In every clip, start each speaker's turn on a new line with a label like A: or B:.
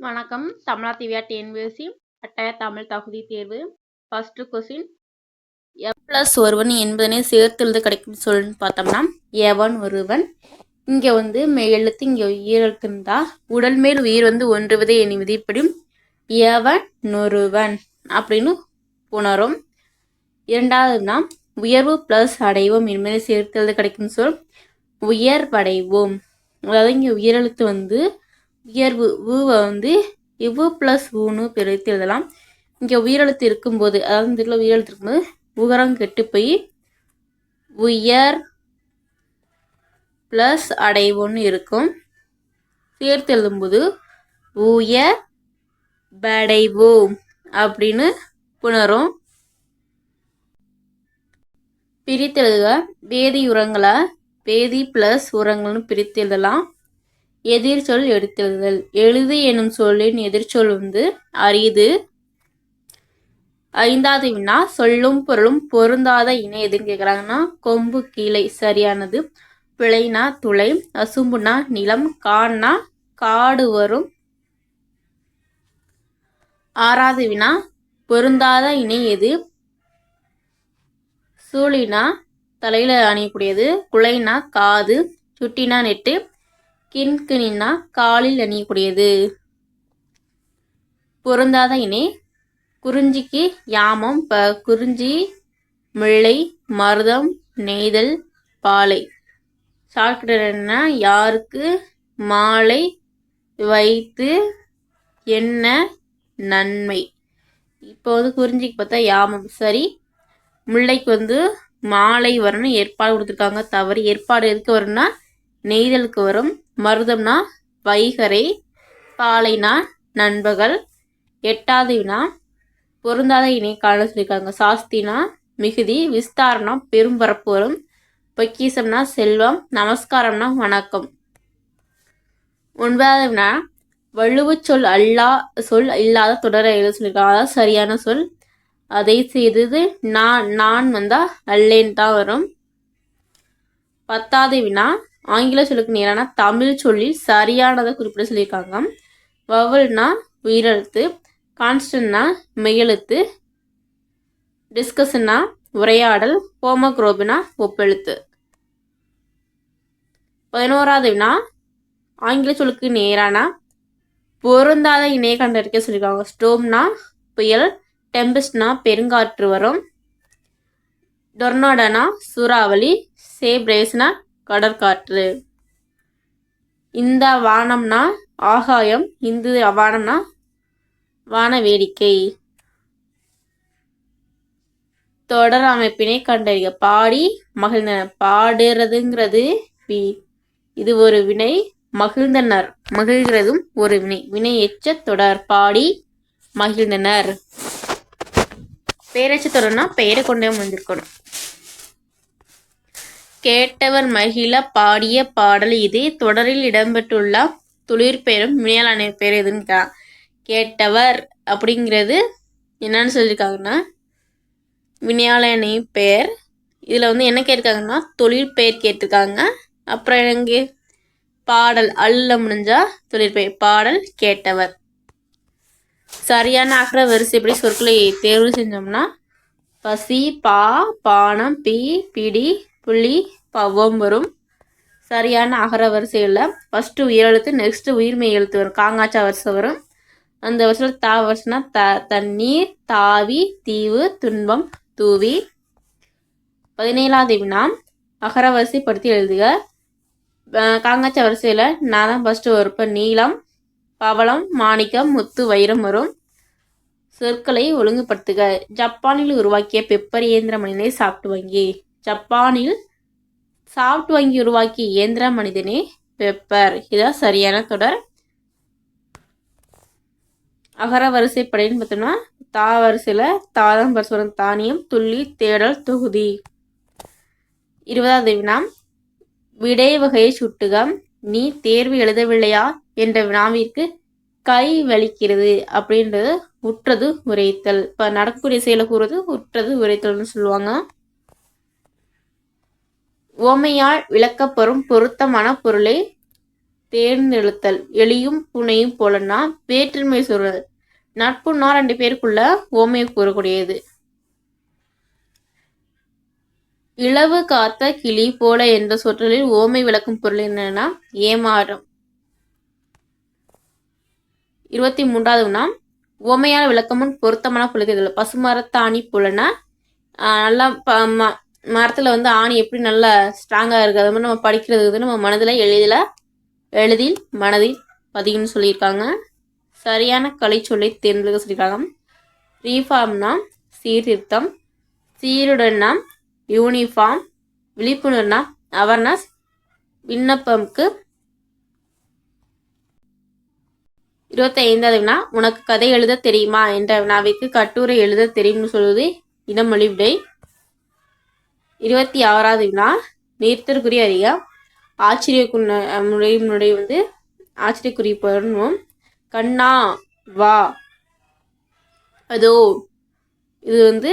A: வணக்கம். தமிழா திவ்யா டிஎன்பிஎஸ்சி கட்டாய தமிழ் தகுதி தேர்வு. ஃபர்ஸ்ட் கொஸ்டின், எ+ ஒருவன் என்பதனை சேர்த்தெழுத கிடைக்கும் சொல்லுன்னு பார்த்தோம்னா எவன் ஒருவன். இங்கே மெய்யெழுத்து, இங்கே உயிரெழுத்து இருந்தா உடல் மேல் உயிர் ஒன்றுவதே எண்ணுவது. இப்படி எவன் ஒருவன் அப்படின்னு புணரும். இரண்டாவதுனா உயர்வு + அடைவோம் என்பதை சேர்த்தெழுத கிடைக்கும் சொல் உயர்வடைவோம். அதாவது இங்கே உயிரெழுத்து உயர்வு இவ்வு + ஊன்னு பிரித்து எழுதலாம். இங்கே உயிரெழுத்து இருக்கும்போது, அதாவது இந்த இடத்துல உயிரெழுத்து இருக்கும்போது உகரம் கெட்டு போய் உயர் + அடைவோன்னு இருக்கும். சேர்த்து எழுதும்போது உயர்வடைவோம் அப்படின்னு புணரும். பிரித்து எழுதுக. வேதி உரங்களை வேதி + உரங்கள்னு பிரித்து எழுதலாம். எதிர்ச்சொல் எடுத்தெழுதல். எழுது எனும் சொல்லின் எதிர்ச்சொல் அரிது. ஐந்தாவது வினா, சொல்லும் பொருளும் பொருந்தாத இணை எதுன்னு கேட்குறாங்கன்னா கொம்பு கிளை சரியானது. பிழைனா துளை, அசும்புனா நிலம், கான்னா காடு வரும். ஆறாவது வினா, பொருந்தாத இணை எது? சூழினா தலையில அணியக்கூடியது, குலைனா காது, சுட்டினா நெட்டு, கிண்கிணினா காலில் அணியக்கூடியது. பொருந்தாத இணை குறிஞ்சிக்கு யாமம், குறிஞ்சி, முல்லை, மருதம், நெய்தல், பாலை. ஷார்ட்கட் யாருக்கு மாலை வைத்து என்ன நன்மை. இப்போ குறிஞ்சிக்கு பார்த்தா யாமம் சரி. முல்லைக்கு மாலை வரணும், ஏற்பாடு கொடுத்துருக்காங்க தவறு. ஏற்பாடு எதுக்கு வரும்னா நெய்தலுக்கு வரும். மருதம்னா வைகரை, பாலைனா நண்பகல். எட்டாவது வினா, பொருந்தாத இணை காண சொல்லியிருக்காங்க. சாஸ்தினா மிகுதி, விஸ்தாரம்னா பெரும்பரப்பு வரும், பொக்கிசம்னா செல்வம், நமஸ்காரம்னா வணக்கம். ஒன்பதாவது வினா, வள்ளுவ சொல் இல்லாத தொடரை எழுத சொல்லியிருக்காங்க. அதாவது சரியான சொல். அதை செய்தது நான் வந்தா அல்லேன் தான் வரும். பத்தாவது வினா, ஆங்கில சொல்லுக்கு நேரான தமிழ் சொல்லில் சரியானதை குறிப்பிட சொல்லியிருக்காங்க. வவல்னா உயிரெழுத்து, கான்ஸ்டன்ட்னா மெய்யெழுத்து, டிஸ்கஷன்னா உரையாடல், ஹோமோக்ரோபினா ஒப்பெழுத்து. 11வது வினா, ஆங்கில சொல்லுக்கு நேரான பொருந்தாத இணையை கண்டறிக்க சொல்லியிருக்காங்க. ஸ்டோம்னா புயல், டெம்பஸ்ட்னா பெருங்காற்று வரும், டொர்னாடோனா சூறாவளி, சேப்ரேஸ்னா கடற்காற்று. இந்த வானம்னா ஆகாயம், இந்த வானம்னா வான வேடிக்கை. தொடர் அமைப்பினை கண்டறிக. பாடி மகிழ்ந்தனர். பாடுறதுங்கிறது இது ஒரு வினை. மகிழ்ந்தனர் மகிழ்கிறதும் ஒரு வினை. வினை எச்ச தொடர். பாடி மகிழ்ந்தனர். பெயரெச்ச தொடர்னா பெயரை கொண்டே முடிஞ்சிருக்கணும். கேட்டவர் மகிழ பாடிய பாடல் இது. தொடரில் இடம்பெற்றுள்ள தொழிற்பெயரும் வினையாளனை பெயர் எதுன்னு கேட்டவர் அப்படிங்கிறது என்னன்னு சொல்லியிருக்காங்கன்னா வினையாளனை பெயர். இதில் என்ன கேட்டிருக்காங்கன்னா தொழிற்பெயர் கேட்டிருக்காங்க. அப்புறம் எங்கே பாடல் அல்ல முடிஞ்சா தொழிற்பெயர். பாடல் கேட்டவர். சரியான அகர வரிசைப்படி சொற்களை தேர்வு செஞ்சோம்னா பசி, பா, பானம், பி, பிடி, புள்ளி, பவ்வம் வரும். சரியான அகர வரிசையில் ஃபஸ்ட்டு உயிரெழுத்து, நெக்ஸ்ட்டு உயிர்மெய் எழுத்து வரும். காங்காச்சா வரிசை வரும். அந்த வருஷத்தில் தா வருஷம்னா தண்ணீர், தாவி, தீவு, துன்பம், தூவி. 17வது வினா, அகர வரிசைப்படுத்தி எழுதுக. காங்காச்சா வரிசையில் நான் தான் ஃபஸ்ட்டு வரும். நீளம், பவளம், மாணிக்கம், முத்து, வைரம் வரும். சொற்களை ஒழுங்குபடுத்துக. ஜப்பானில் உருவாக்கிய பெப்பர் இயந்திர மனிதனை சாப்பிட்டு வங்கி. ஜப்பானில் சாப்பிட்டு வங்கி உருவாக்கிய இயந்திர மனிதனே பெப்பர். இதான் சரியான தொடர். அகர வரிசைப்படின்னு பார்த்தோம்னா தா வரிசையில் தாதம் வரிசை வரும். தானியம், துள்ளி, தேடல், தொகுதி. 20வது வினா, விடை வகையை சுட்டுக. நீ தேர்வு எழுதவில்லையா என்ற வினாவிற்கு கை வலிக்கிறது அப்படின்றது உற்றது உரைத்தல். இப்போ நடக்கக்கூடிய செயலை கூறுவது உற்றது உரைத்தல்னு சொல்லுவாங்க. ஓமையால் விளக்கப்பெறும் பொருத்தமான பொருளை தேர்ந்தெடுத்தல். எலியும் பூனையும் போலன்னா வேற்றுமை சொல்றது. நட்புன்னா 2 பேருக்குள்ள ஓமையை கூறக்கூடியது. இளவு காத்த கிளி போல என்ற சொற்றலில் ஓமை விளக்கும் பொருள் என்னன்னா ஏமாறும். 23வது வினா ஓமையான விளக்கமும் பொருத்தமான பொழுது. பசுமரத்தாணி போலன்னா நல்லா மரத்துல ஆணி எப்படி நல்லா ஸ்ட்ராங்கா இருக்கு, அது மாதிரி நம்ம படிக்கிறது நம்ம எளிதில் மனதில் பதியும்னு சொல்லியிருக்காங்க. சரியான கலை சொல்லை தேர்ந்தெடுக்க சொல்லியிருக்காங்க. ரீஃபார்ம்னா சீர்திருத்தம், சீருடன்னா யூனிஃபார்ம், விழிப்புணர்வுனா அவேர்னஸ், விண்ணப்பம்க்கு. 25வது வினா உனக்கு கதை எழுத தெரியுமா என்ற வினாவிற்கு கட்டுரை எழுத தெரியும்னு சொல்வது இடமொழி விடை. 26வது வினா நீர்த்தற்குறி அறிக. ஆச்சரியக்குறி ஆச்சரியக்குறி போடணும். கண்ணா வா அதோ, இது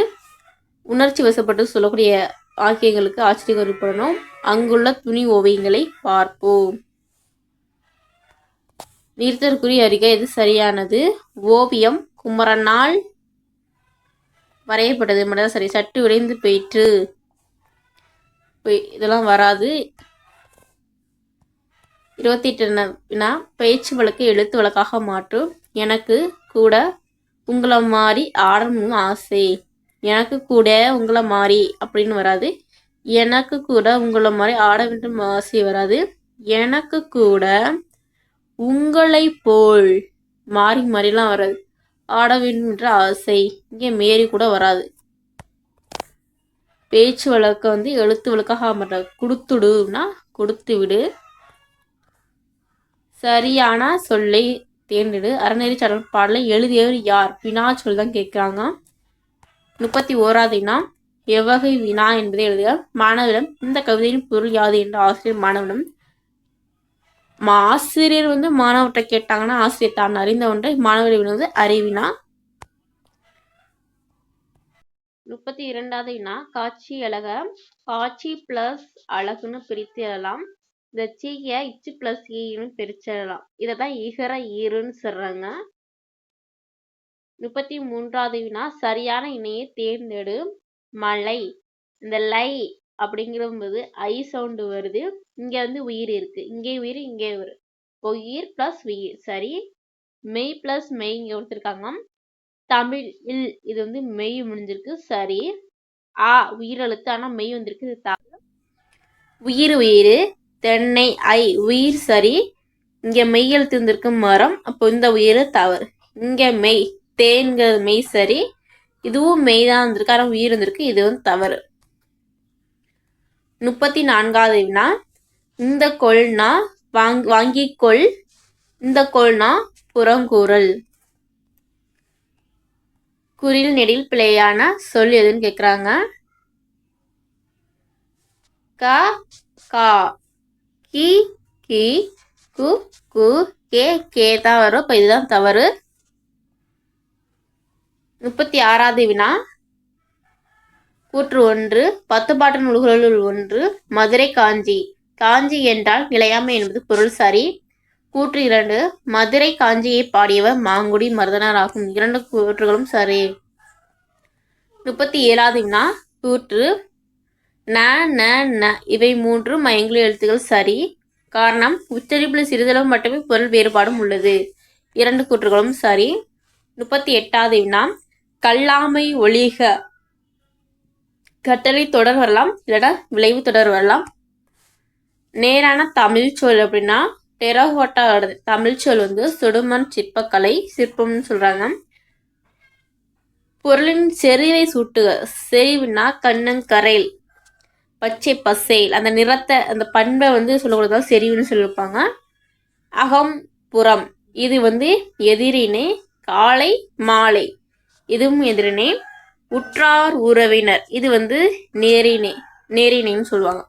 A: உணர்ச்சி வசப்பட்டு சொல்லக்கூடிய வாக்கியங்களுக்கு ஆச்சரியக்குறி போடணும். அங்குள்ள துணி ஓவியங்களை பார்ப்போம். நீர்த்தற்குறி அறிக இது சரியானது. ஓவியம் குமரனால் வரையப்பட்டது மட்டும் சரி. சட்டு உடைந்து போயிற்று, இதெல்லாம் வராது. 28 வினா பேச்சு வழக்கு எழுத்து வழக்காக மாற்றும். எனக்கு கூட உங்களை மாதிரி ஆடணும்னு ஆசை. எனக்கு கூட உங்களை மாதிரி அப்படின்னு வராது. எனக்கு கூட உங்களை மாதிரி ஆட வேண்டும் ஆசை வராது. எனக்கு கூட உங்களை போல் மாறி மாறிலாம் வராது. ஆட வேண்டும் என்ற ஆசை. இங்கே மேரி கூட வராது. பேச்சு வழக்க எழுத்து வழக்காக மாட்டாது. கொடுத்துடுனா கொடுத்து விடு. சரியான சொல்லை தேர்ந்தெடு. அறநெறி சாடல் பாடலை எழுதியவர் யார்? வினா சொல் தான் கேட்குறாங்க. 31வது வினா எவ்வகை வினா என்பதை எழுதுக. மாணவரிடம் இந்த கவிதையின் பொருள் யாது என்று ஆசிரியர் மாணவனிடம். ஆசிரியர் மாணவர்கிட்ட கேட்டாங்கன்னா ஆசிரியர் தான் அறிந்த ஒன்றை மாணவர்கள் அறிவினா. 32வது வினா காட்சி அழக. காட்சி பிளஸ் அழகுன்னு பிரித்து எழலாம். இந்த சீய இச்சு பிளஸ் ஈன்னு பிரிச்சிடலாம். இதைதான் இகர ஈருன்னு சொல்றாங்க. 33வது வினா சரியான இணையை தேர்ந்தெடு. மலை. இந்த லை அப்படிங்கிறது ஐ சவுண்டு வருது. இங்க உயிர் இருக்கு. இங்கே உயிர் இங்கே உயிர் பிளஸ் உயிர் சரி. மெய் பிளஸ் மெய் இங்க கொடுத்துருக்காங்க. தமிழ் இல் இது மெய் முடிஞ்சிருக்கு சரி. உயிரெழுத்து ஆனா மெய் வந்திருக்கு, இது தவறு. உயிர் தென்னை ஐ உயிர் சரி. இங்க மெய் எழுத்து இருந்திருக்கு மரம், அப்போ இந்த உயிர் தவறு. இங்க மெய் தேன்கிறது மெய் சரி. இதுவும் மெய் தான் வந்திருக்கு, ஆனால் உயிர் இருந்திருக்கு, இது தவறு. 34வது வினா இந்த கொள்னா வாங்கிக் கொள். இந்த கொள்னா புறங்கூறல். குறில் நெடில் பிழையான சொல் எதுன்னு கேட்குறாங்க. க கா கி கி கு கு கே தான் வரும். இப்போ இதுதான் தவறு. 36வது வினா கூற்று 1 10 பாட்டு நூல்களுள் 1 மதுரை காஞ்சி. காஞ்சி என்றால் நிலையாமை என்பது பொருள் சரி. கூற்று 2 மதுரை காஞ்சியை பாடியவர் மாங்குடி மருதனார் ஆகும். 2 கூற்றுகளும் சரி. 37வது வினா கூற்று ந இவை 3 மயங்குழி எழுத்துக்கள் சரி. காரணம் உச்சரிப்பில் சிறிதளவு மட்டுமே பொருள் வேறுபாடும் உள்ளது. 2 கூற்றுகளும் சரி. 38வது வினா கல்லாமை ஒழிக. கட்டளை தொடர் வரலாம், இல்லைனா விளைவு தொடர் வரலாம். நேரான தமிழ் சொல் அப்படின்னா டெராகோட்டா வருது. தமிழ் சொல் சுடுமண் சிற்பக்கலை சிற்பம்னு சொல்றாங்க. பொருளின் செறிவை சூட்டுக. செறிவுனா கண்ணங்கரையில் பச்சை பசேல் அந்த நிறத்தை அந்த பண்பை சொல்லக்கூடாது, செறிவுன்னு சொல்லியிருப்பாங்க. அகம் புறம் இது எதிரினே. காலை மாலை இதுவும் எதிரினே. உற்றார் உறவினர் இது நேரினேன்னு சொல்லுவாங்க.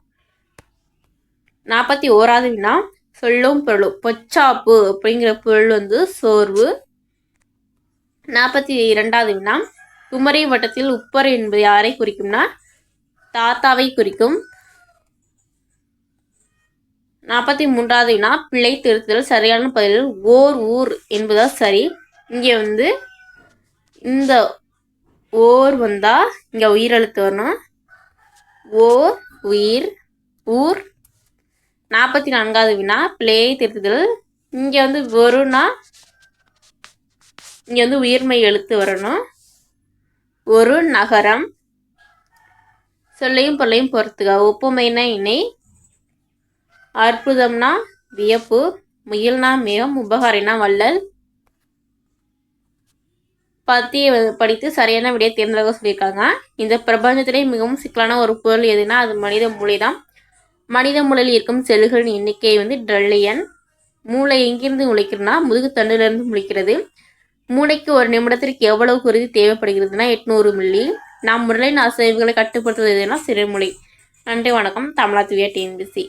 A: 41வது வினா சொல்லும் பொருளும். பொச்சாப்பு அப்படிங்கிற பொருள் சோர்வு. 42வது வினா குமரி வட்டத்தில் உப்பர் என்பது யாரை குறிக்கும்னா தாத்தாவை குறிக்கும். 43வது வினா பிழை திருத்துதல். சரியான பதில் ஓர் ஊர் என்பதா சரி. இங்கே வந்து இந்த ஓர் வந்தா இங்க உயிரெழுத்து வரணும். ஓர் உயிர் ஊர். 44வது வினா பிழையை திருத்துதல். இங்க வந்து ஒருனா இங்க வந்து உயிர்மை எழுத்து வரணும். ஒரு நகரம். சொல்லையும் பொருளையும் பொறுத்துக. ஒப்புமைனா இணை, அற்புதம்னா வியப்பு, முயல்னா மேகம், உபகாரினா வள்ளல். பத்தியை படித்து சரியான விடையை தேர்ந்தெடுக்க சொல்லியிருக்காங்க. இந்த பிரபஞ்சத்திலே மிகவும் சிக்கலான ஒரு பொருள் எதுனா அது மனித மூளை தான். மனித மூளையில் இருக்கும் செல்களின் எண்ணிக்கை வந்து ட்ரில்லியன். மூளை எங்கிருந்து முளைக்கிறதுனா முதுகு தண்டிலிருந்து முளைக்கிறது. மூளைக்கு ஒரு நிமிடத்திற்கு எவ்வளவு குருதி தேவைப்படுகிறதுனா 800 மில்லி. நாம் உடலின் அசைவுகளை கட்டுப்படுத்துவது எதுனா சிறுமூளை. நன்றி, வணக்கம். தமிழா திவ்யா டிஎன்பிசி.